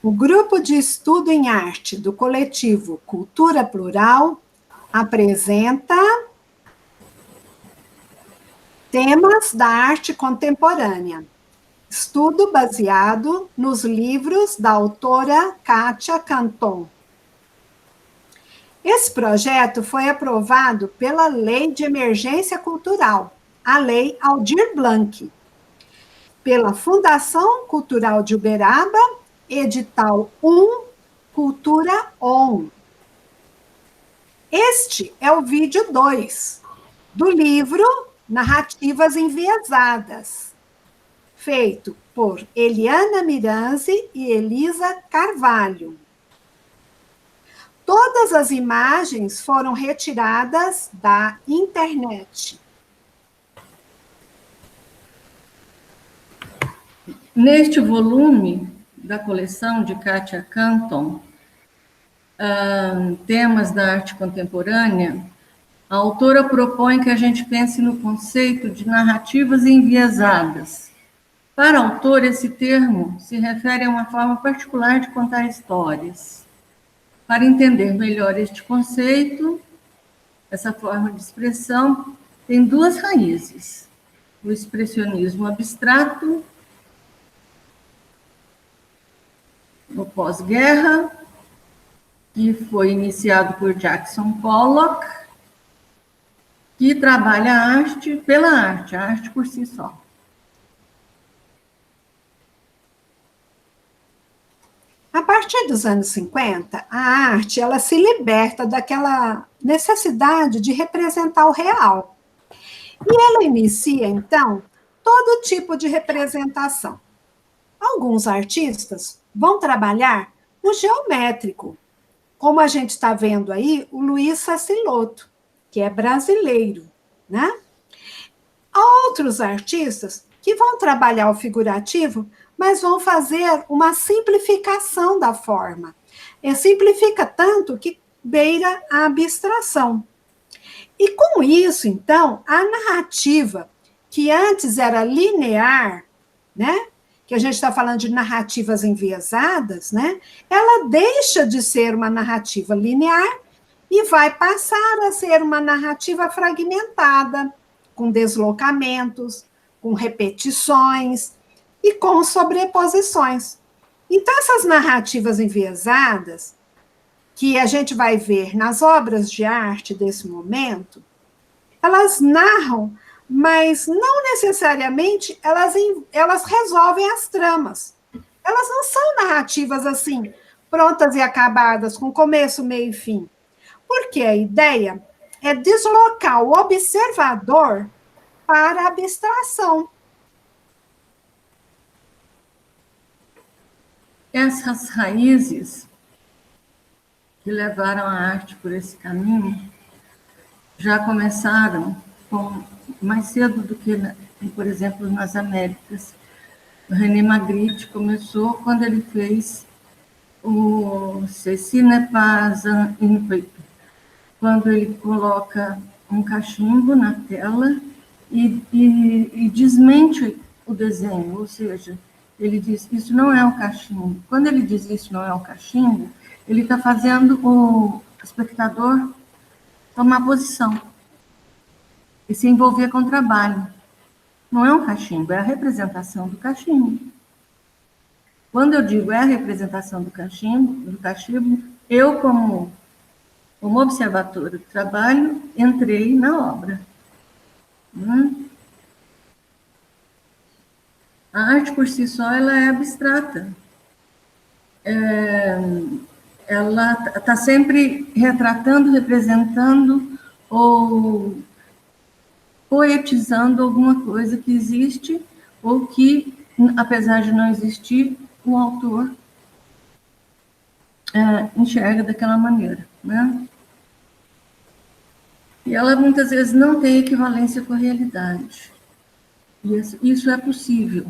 O grupo de estudo em arte do coletivo Cultura Plural apresenta temas da arte contemporânea. Estudo baseado nos livros da autora Kátia Canton. Esse projeto foi aprovado pela Lei de Emergência Cultural, a Lei Aldir Blanc, pela Fundação Cultural de Uberaba, edital 1, Cultura On. Este é o vídeo 2 do livro Narrativas Enviesadas, feito por Eliana Miranzi e Elisa Carvalho. Todas as imagens foram retiradas da internet. Neste volume da coleção de Kátia Canton, temas da arte contemporânea, a autora propõe que a gente pense no conceito de narrativas enviesadas. Para a autora, esse termo se refere a uma forma particular de contar histórias. Para entender melhor este conceito, essa forma de expressão tem duas raízes: o expressionismo abstrato, no pós-guerra, que foi iniciado por Jackson Pollock, que trabalha a arte pela arte, a arte por si só. A partir dos anos 50, a arte ela se liberta daquela necessidade de representar o real. E ela inicia, então, todo tipo de representação. Alguns artistas vão trabalhar o geométrico, como a gente está vendo aí, o Luiz Sassilotto, que é brasileiro, né? Há outros artistas que vão trabalhar o figurativo, mas vão fazer uma simplificação da forma. E simplifica tanto que beira a abstração. E com isso, então, a narrativa, que antes era linear, né? Que a gente está falando de narrativas enviesadas, né? Ela deixa de ser uma narrativa linear e vai passar a ser uma narrativa fragmentada, com deslocamentos, com repetições e com sobreposições. Então, essas narrativas enviesadas, que a gente vai ver nas obras de arte desse momento, elas narram, mas não necessariamente elas resolvem as tramas. Elas não são narrativas assim, prontas e acabadas, com começo, meio e fim. Porque a ideia é deslocar o observador para a abstração. Essas raízes que levaram a arte por esse caminho já começaram mais cedo do que, por exemplo, nas Américas. O René Magritte começou quando ele fez o Ceci n'est pas un peu, quando ele coloca um cachimbo na tela e desmente o desenho, ou seja, ele diz, isso não é um cachimbo. Quando ele diz isso não é um cachimbo, ele está fazendo o espectador tomar posição e se envolver com o trabalho. Não é um cachimbo, é a representação do cachimbo. Quando eu digo é a representação do cachimbo, eu, como observadora do trabalho, entrei na obra. A arte, por si só, ela é abstrata. Ela está sempre retratando, representando ou poetizando alguma coisa que existe ou que, apesar de não existir, o autor enxerga daquela maneira, né? E ela muitas vezes não tem equivalência com a realidade. E isso é possível.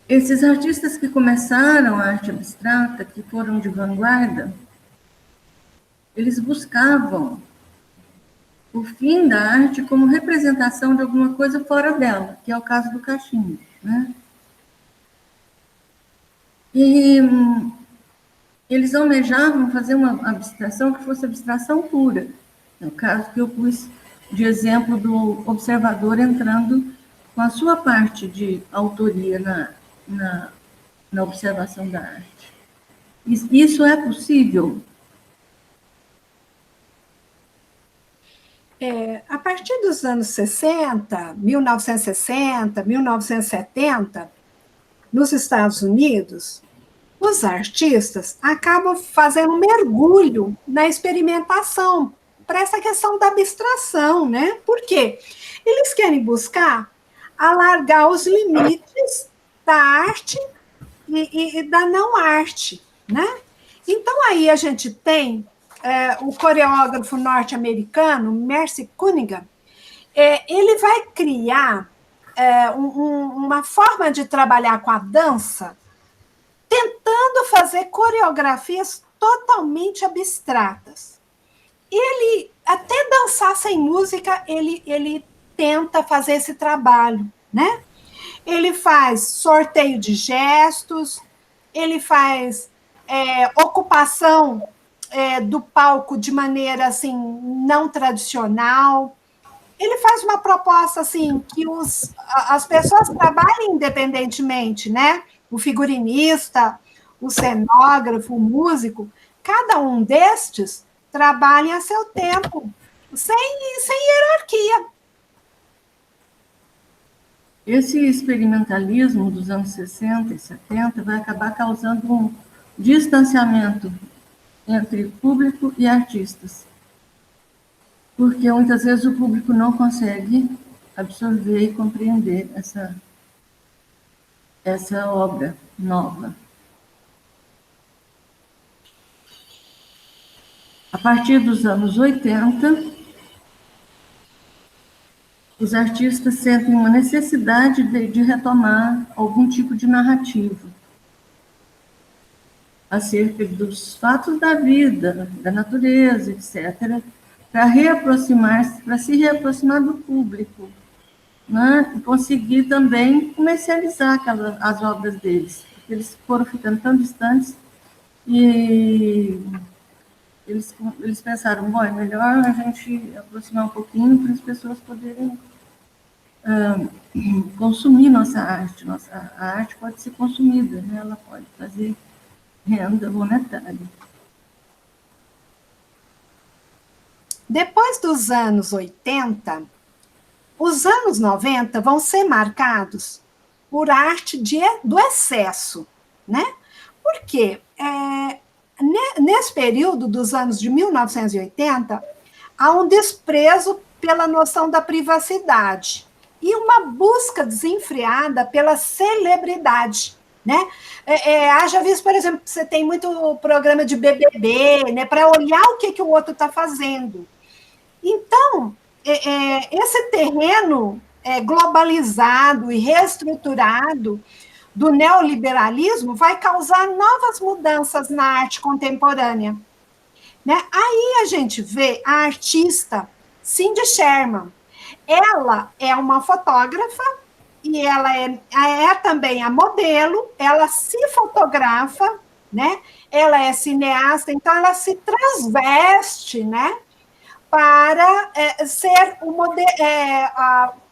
Esses artistas que começaram a arte abstrata, que foram de vanguarda, eles buscavam o fim da arte como representação de alguma coisa fora dela, que é o caso do cachimbo, né? E eles almejavam fazer uma abstração que fosse abstração pura. No caso que eu pus de exemplo do observador entrando com a sua parte de autoria na observação da arte. Isso é possível? A partir dos anos 60, 1960, 1970, nos Estados Unidos, os artistas acabam fazendo um mergulho na experimentação para essa questão da abstração, né? Por quê? Eles querem buscar alargar os limites da arte e da não arte, né? Então aí a gente tem o coreógrafo norte-americano Merce Cunningham, ele vai criar uma forma de trabalhar com a dança, tentando fazer coreografias totalmente abstratas. Ele, até dançar sem música, ele tenta fazer esse trabalho, né? Ele faz sorteio de gestos, ele faz ocupação do palco de maneira assim não tradicional. Ele faz uma proposta assim que as pessoas trabalhem independentemente, né? O figurinista, o cenógrafo, o músico, cada um destes trabalha a seu tempo, sem hierarquia. Esse experimentalismo dos anos 60 e 70 vai acabar causando um distanciamento entre público e artistas, porque muitas vezes o público não consegue absorver e compreender essa obra nova. A partir dos anos 80, os artistas sentem uma necessidade de retomar algum tipo de narrativa acerca dos fatos da vida, da natureza, etc., para se reaproximar do público, né? E conseguir também comercializar as obras deles, porque eles foram ficando tão distantes e eles pensaram, bom, é melhor a gente aproximar um pouquinho para as pessoas poderem consumir nossa arte. A arte pode ser consumida, né? Ela pode fazer renda monetária. Depois dos anos 80, os anos 90 vão ser marcados por arte do excesso, né? Por quê? Nesse período dos anos de 1980, há um desprezo pela noção da privacidade e uma busca desenfreada pela celebridade, né? Haja visto, por exemplo, você tem muito programa de BBB, né, para olhar o que o outro está fazendo. Então, esse terreno globalizado e reestruturado do neoliberalismo vai causar novas mudanças na arte contemporânea, né? Aí a gente vê a artista Cindy Sherman. Ela é uma fotógrafa e ela é também a modelo, ela se fotografa, né? Ela é cineasta, então ela se transveste, né? Para ser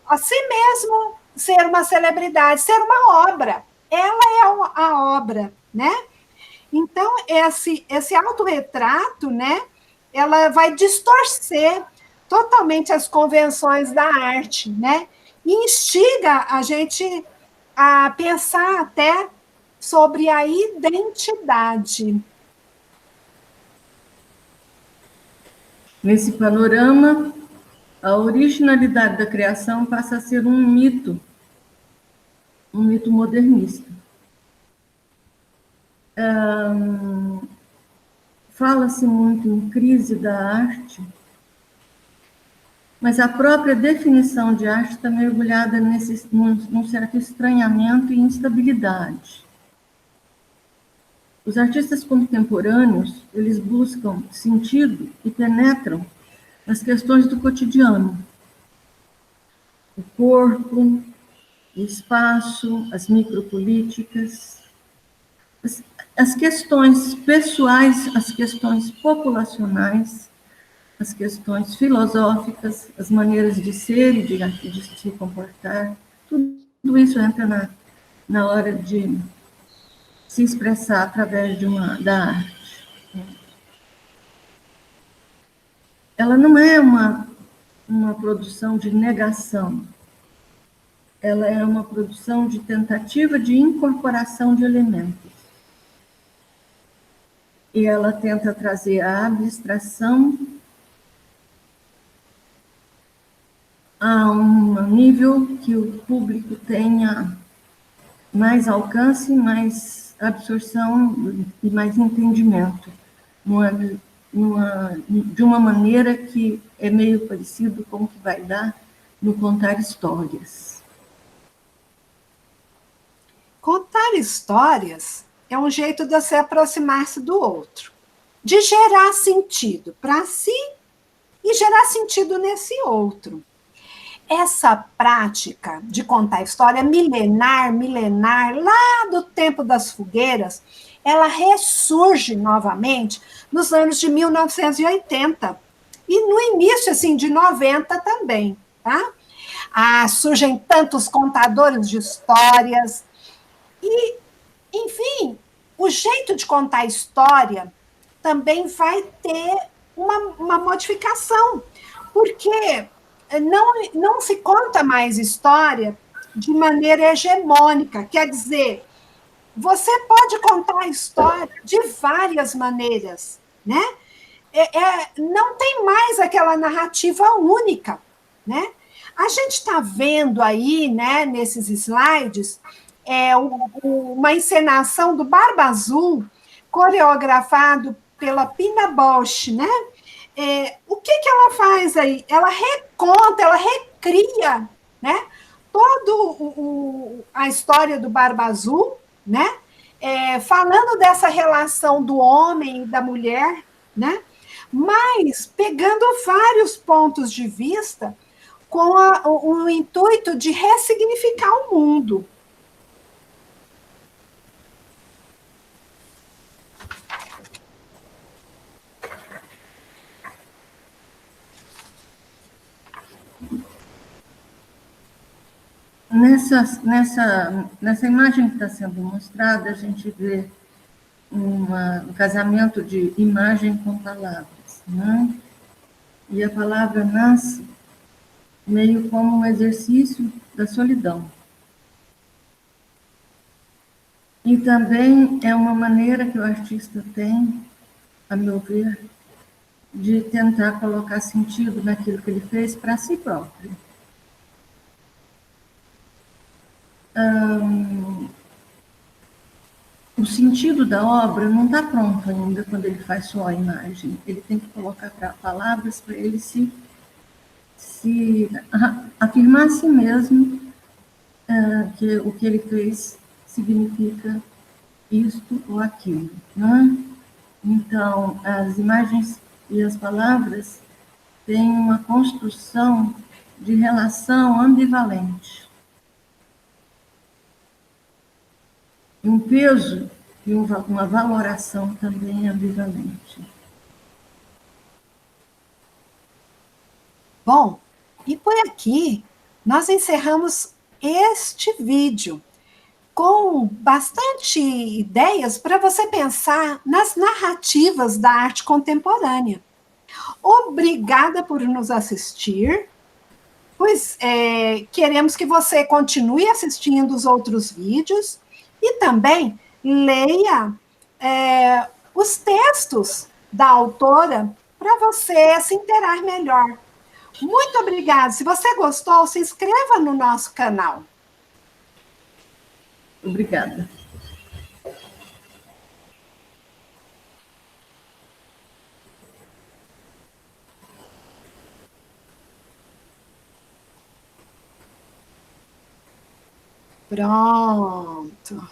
a si mesmo, ser uma celebridade, ser uma obra. Ela é a obra, né? Então, esse autorretrato, né, ela vai distorcer totalmente as convenções da arte, né? E instiga a gente a pensar até sobre a identidade. Nesse panorama, a originalidade da criação passa a ser um mito modernista. Fala-se muito em crise da arte, mas a própria definição de arte está mergulhada num certo estranhamento e instabilidade. Os artistas contemporâneos, eles buscam sentido e penetram nas questões do cotidiano. O corpo, o espaço, as micropolíticas. as questões pessoais, as questões populacionais, as questões filosóficas, as maneiras de ser e de se comportar, tudo isso entra na hora de se expressar através da arte. Ela não é uma produção de negação, ela é uma produção de tentativa de incorporação de elementos. E ela tenta trazer a abstração a um nível que o público tenha mais alcance, mais absorção e mais entendimento, de uma maneira que é meio parecido com o que vai dar no contar histórias. Contar histórias é um jeito de você aproximar-se do outro, de gerar sentido para si e gerar sentido nesse outro. Essa prática de contar história milenar, lá do tempo das fogueiras, ela ressurge novamente nos anos de 1980 e no início assim de 90 também, tá? Surgem tantos contadores de histórias e, enfim, o jeito de contar história também vai ter uma modificação, porque não se conta mais história de maneira hegemônica, quer dizer, você pode contar a história de várias maneiras, né? Não tem mais aquela narrativa única, né? A gente está vendo aí, né, nesses slides, uma encenação do Barba Azul, coreografado pela Pina Bausch, né? O que ela faz aí? Ela reconta, ela recria, né? Toda a história do Barba Azul, né? Falando dessa relação do homem e da mulher, né? Mas pegando vários pontos de vista com o intuito de ressignificar o mundo. Nessa imagem que está sendo mostrada, a gente vê um casamento de imagem com palavras, né? E a palavra nasce meio como um exercício da solidão. E também é uma maneira que o artista tem, a meu ver, de tentar colocar sentido naquilo que ele fez para si próprio. O sentido da obra não está pronto ainda quando ele faz só a imagem. Ele tem que colocar palavras para ele se afirmar a si mesmo que o que ele fez significa isto ou aquilo, né? Então, as imagens e as palavras têm uma construção de relação ambivalente. Um peso e uma valoração também ambivalente. Bom, e por aqui nós encerramos este vídeo com bastante ideias para você pensar nas narrativas da arte contemporânea. Obrigada por nos assistir, pois queremos que você continue assistindo os outros vídeos e também leia os textos da autora para você se inteirar melhor. Muito obrigada. Se você gostou, se inscreva no nosso canal. Obrigada. Pronto.